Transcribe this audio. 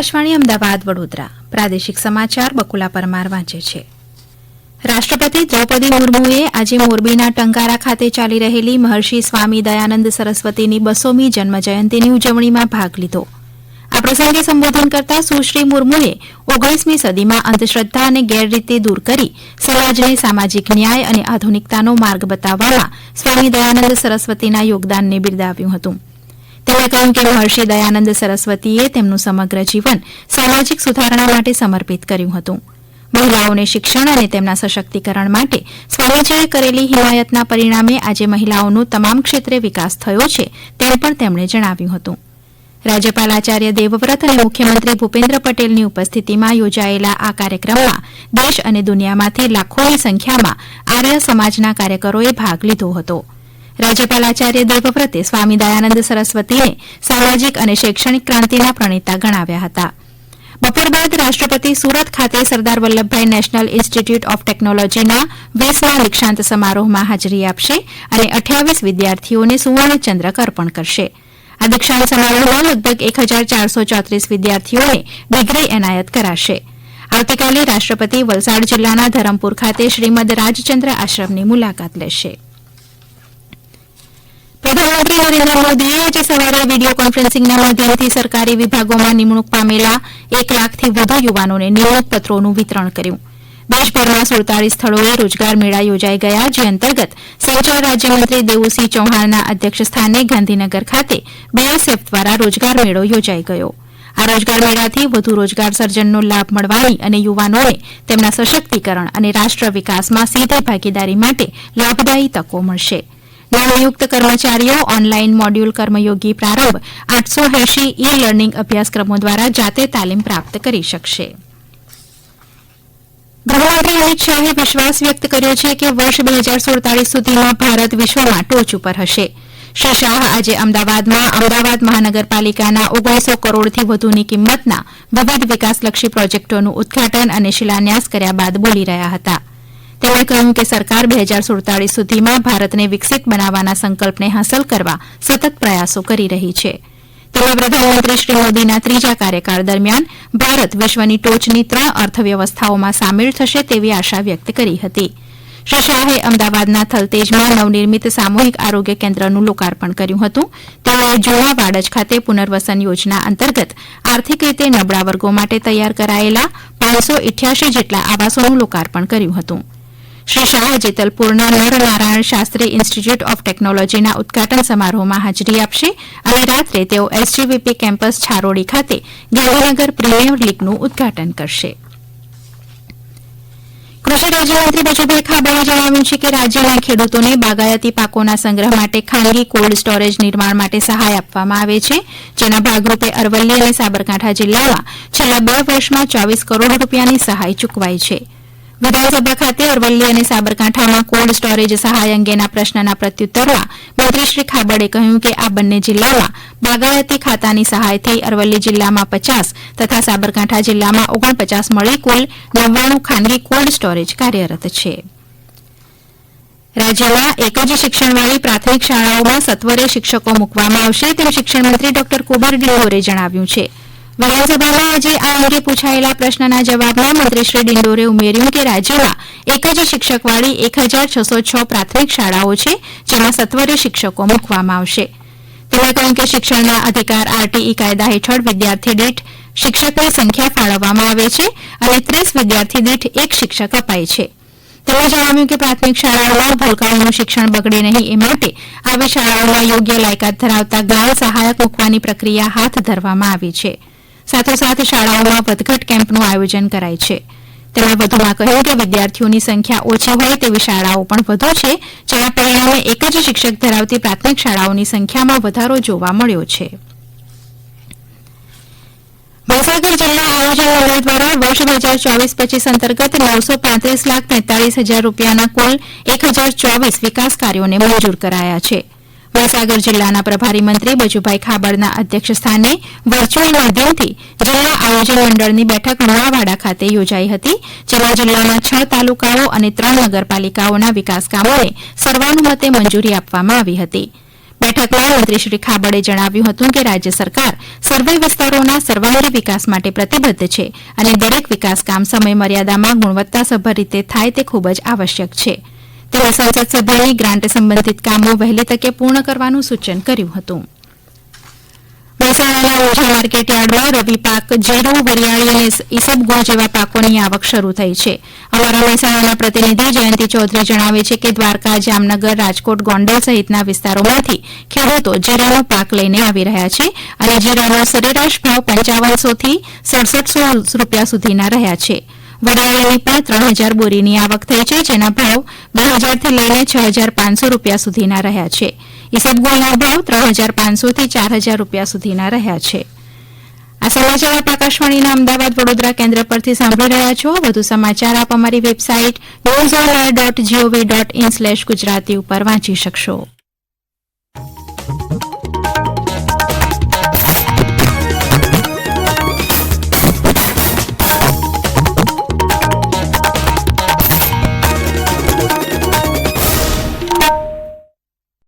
આકાશવાણી અમદાવાદ વડોદરા પ્રાદેશિક સમાચાર બકુલા પરમાર વાંચે છે. રાષ્ટ્રપતિ દ્રૌપદી મુર્મુએ આજે મોરબીના ટંકારા ખાતે ચાલી રહેલી મહર્ષિ સ્વામી દયાનંદ સરસ્વતીની 200મી જન્મજયંતિની ઉજવણીમાં ભાગ લીધો. આ પ્રસંગે સંબોધન કરતા સુશ્રી મુર્મુએ 19મી સદીમાં અંધશ્રદ્ધા અને ગેરરીતિ દૂર કરી સમાજને સામાજિક ન્યાય અને આધુનિકતાનો માર્ગ બતાવવામાં સ્વામી દયાનંદ સરસ્વતીના યોગદાનને બિરદાવ્યું હતું. તેમણે કહ્યું કે મહર્ષિ દયાનંદ સરસ્વતીએ તેમનું સમગ્ર જીવન સામાજિક સુધારણા માટે સમર્પિત કર્યું હતું. મહિલાઓને શિક્ષણ અને તેમના સશક્તિકરણ માટે સ્વામીજીએ કરેલી હિમાયતના પરિણામે આજે મહિલાઓનો તમામ ક્ષેત્રે વિકાસ થયો છે તેમ પણ તેમણે જણાવ્યું હતું. રાજ્યપાલ આચાર્ય દેવવ્રત અને મુખ્યમંત્રી ભૂપેન્દ્ર પટેલની ઉપસ્થિતિમાં યોજાયેલા આ કાર્યક્રમમાં દેશ અને દુનિયામાંથી લાખોની સંખ્યામાં આર્ય સમાજના કાર્યકરોએ ભાગ લીધો હતો. રાજ્યપાલ આચાર્ય દેવવ્રતે સ્વામી દયાનંદ સરસ્વતીને સામાજિક અને શૈક્ષણિક ક્રાંતિના પ્રણેતા ગણાવ્યા હતા. બપોર બાદ રાષ્ટ્રપતિ સુરત ખાતે Sardar Vallabhbhai national institute of ટેકનોલોજીના 20મા દીક્ષાંત સમારોહમાં હાજરી આપશે અને 28 વિદ્યાર્થીઓને સુવર્ણચંદ્રક અર્પણ કરશે. આ દીક્ષાંત સમારોહમાં લગભગ 1434 વિદ્યાર્થીઓને ડિગ્રી એનાયત કરાશે. આવતીકાલે રાષ્ટ્રપતિ વલસાડ જિલ્લાના ધરમપુર ખાતે શ્રીમદ રાજચંદ્ર આશ્રમની મુલાકાત લેશે. પ્રધાનમંત્રી નરેન્દ્ર મોદીએ આજે સવારે વિડીયો કોન્ફરન્સિંગના માધ્યમથી સરકારી વિભાગોમાં નિમણૂક પામેલા 1 લાખથી વધુ યુવાનોને નિમણૂક પત્રોનું વિતરણ કર્યું. દેશભરમાં 47 સ્થળોએ રોજગાર મેળા યોજાઈ ગયા, જે અંતર્ગત સંચાર રાજ્યમંત્રી દેવુસિંહ ચૌહાણના અધ્યક્ષસ્થાને ગાંધીનગર ખાતે BSF દ્વારા રોજગાર મેળો યોજાઈ ગયો. આ રોજગાર મેળાથી વધુ રોજગાર સર્જનનો લાભ મળવાની અને યુવાનોને તેમના સશક્તિકરણ અને રાષ્ટ્ર વિકાસમાં સીધી ભાગીદારી માટે લાભદાયી તકો મળશે. નવનિયુક્ત કર્મચારીઓ ઓનલાઈન મોડ્યુલ કર્મયોગી પ્રારંભ 880 ઈ લર્નિંગ અભ્યાસક્રમો દ્વારા જાતે તાલીમ પ્રાપ્ત કરી શકશે. ગૃહમંત્રી અમિત શાહે વિશ્વાસ વ્યક્ત કર્યો છે કે વર્ષ 2047 સુધીમાં ભારત વિશ્વમાં ટોચ ઉપર હશે. શ્રી શાહ આજે અમદાવાદમાં અમદાવાદ મહાનગરપાલિકાના 1900 કરોડથી વધુની કિંમતના વિવિધ વિકાસલક્ષી પ્રોજેક્ટોનું ઉદઘાટન અને શિલાન્યાસ કર્યા બાદ બોલી રહ્યા હતા. તેમણે કહ્યું કે સરકાર 2047 સુધીમાં ભારતને વિકસિત બનાવવાના સંકલ્પને હાંસલ કરવા સતત પ્રયાસો કરી રહી છે. તેમણે પ્રધાનમંત્રી શ્રી મોદીના 3જા કાર્યકાળ દરમિયાન ભારત વિશ્વની ટોચની 3 અર્થવ્યવસ્થાઓમાં સામેલ થશે તેવી આશા વ્યક્ત કરી હતી. શ્રી શાહે અમદાવાદના થલતેજમાં નવનિર્મિત સામૂહિક આરોગ્ય કેન્દ્રનું લોકાર્પણ કર્યું હતું. તેમણે જૂના વાડજ ખાતે પુનર્વસન યોજના અંતર્ગત આર્થિક રીતે નબળા વર્ગો માટે તૈયાર કરાયેલા 588 જેટલા આવાસોનું લોકાર્પણ કર્યું હતું. શ્રી શાહ જેતલપુરના નરનારાયણ શાસ્ત્રી ઇન્સ્ટિટ્યૂટ ઓફ ટેકનોલોજીના ઉદઘાટન સમારોહમાં હાજરી આપશે અને રાત્રે તેઓ SGVP કેમ્પસ છારોડી ખાતે ગાંધીનગર પ્રીમિયર લીગનું ઉદઘાટન કરશે. કૃષિ રાજ્યમંત્રી બચુભાઈ ખાબડે જણાવ્યું છે કે રાજ્યના ખેડૂતોને બાગાયતી પાકોના સંગ્રહ માટે ખાનગી કોલ્ડ સ્ટોરેજ નિર્માણ માટે સહાય આપવામાં આવે છે, જેના ભાગરૂપે અરવલ્લી અને સાબરકાંઠા જિલ્લામાં છેલ્લા 2 વર્ષમાં 24 કરોડ રૂપિયાની સહાય ચૂકવાઈ છે. વિધાનસભા ખાતે અરવલ્લી અને સાબરકાંઠામાં કોલ્ડ સ્ટોરેજ સહાય અંગેના પ્રશ્નના પ્રત્યુત્તરમાં મંત્રી શ્રી ખાબડે કહ્યું કે આ બંને જિલ્લામાં બાગાયતી ખાતાની સહાયથી અરવલ્લી જિલ્લામાં 50 તથા સાબરકાંઠા જિલ્લામાં 49 મળી કુલ 99 ખાનગી કોલ્ડ સ્ટોરેજ કાર્યરત છે. રાજ્યમાં એક જ શિક્ષણવાળી પ્રાથમિક શાળાઓમાં સત્વરે શિક્ષકો મૂકવામાં આવશે તેમ શિક્ષણમંત્રી ડોક્ટર કુંવર ડિંડોરે જણાવ્યું છે. વિધાનસભામાં આજે આ અંગે પૂછાયેલા પ્રશ્નના જવાબમાં મંત્રી શ્રી ડિંડોરે ઉમેર્યું કે રાજ્યમાં એક જ શિક્ષકવાળી 1606 પ્રાથમિક શાળાઓ છે, જેમાં સત્વરે શિક્ષકો મૂકવામાં આવશે. તેમણે કહ્યું કે શિક્ષણના અધિકાર RTE કાયદા હેઠળ વિદ્યાર્થી દીઠ શિક્ષકની સંખ્યા ફાળવવામાં આવે છે અને 30 વિદ્યાર્થી દીઠ 1 શિક્ષક અપાય છે. તેમણે જણાવ્યું કે પ્રાથમિક શાળાઓમાં ભૂલકાઓનું શિક્ષણ બગડે નહીં એ માટે આવી શાળાઓમાં યોગ્ય લાયકાત ધરાવતા જ્ઞાન સહાયક મૂકવાની પ્રક્રિયા હાથ ધરવામાં આવી છે. સાથોસાથ શાળાઓમાં વધઘટ કેમ્પનું આયોજન કરાય છે. તેમણે વધુમાં કહ્યું કે વિદ્યાર્થીઓની સંખ્યા ઓછી હોય તેવી શાળાઓ પણ વધુ છે, જેના પરિણામે એક જ શિક્ષક ધરાવતી પ્રાથમિક શાળાઓની સંખ્યામાં વધારો જોવા મળ્યો છે. મહીસાગર જિલ્લા આયોજન મંડળ દ્વારા વર્ષ 2024-25 અંતર્ગત 935,43,000 રૂપિયાના કુલ 1024 વિકાસ કાર્યોને મંજૂર કરાયા છે. મહીસાગર જિલ્લાના પ્રભારી મંત્રી બચુભાઈ ખાબડના અધ્યક્ષસ્થાને વર્ચ્યુઅલ માધ્યમથી જિલ્લા આયોજન મંડળની બેઠક લુણાવાડા ખાતે યોજાઈ હતી, જેમાં જિલ્લાના 6 તાલુકાઓ અને 3 નગરપાલિકાઓના વિકાસ કામોને સર્વાનુમતે મંજૂરી આપવામાં આવી હતી. બેઠકમાં મંત્રી શ્રી ખાબડે જણાવ્યું હતું કે રાજ્ય સરકાર સર્વે વિસ્તારોના સર્વાંગી વિકાસ માટે પ્રતિબદ્ધ છે અને દરેક વિકાસ કામ સમય મર્યાદામાં ગુણવત્તાસભર રીતે થાય તે ખૂબ જ આવશ્યક છે. તેમણે સંસદ સભ્યોની ગ્રાન્ટ સંબંધિત કામો વહેલી તકે પૂર્ણ કરવાનું સૂચન કર્યું હતું. મહેસાણાના ઓઝા માર્કેટયાર્ડમાં રવિ પાક જીરું, વરિયાળી અને ઈસબગુલ જેવા પાકોની આવક શરૂ થઈ છે. અમારા મહેસાણાના પ્રતિનિધિ જયંતિ ચૌધરી જણાવે છે કે દ્વારકા, જામનગર, રાજકોટ, ગોંડલ સહિતના વિસ્તારોમાંથી ખેડૂતો જીરાનો પાક લઈને આવી રહ્યા છે અને જીરાનો સરેરાશ ભાવ 5500 થી 6700 રૂપિયા સુધીના રહ્યા છે. વરિયાળીની પણ 3000 બોરીની આવક થઈ છે, જેના ભાવ 2000 થી લઈને 6500 રૂપિયા સુધીના રહ્યા છે. ઈસબગુલના ભાવ 3500 થી 4000 રૂપિયા સુધીના રહ્યા છે. આ સમાચાર આપ આકાશવાણીના અમદાવાદ વડોદરા કેન્દ્ર પરથી સાંભળી રહ્યા છો. વધુ સમાચાર આપ અમારી વેબસાઇટ newsonair.gov.in/gujarati ઉપર વાંચી શકશો.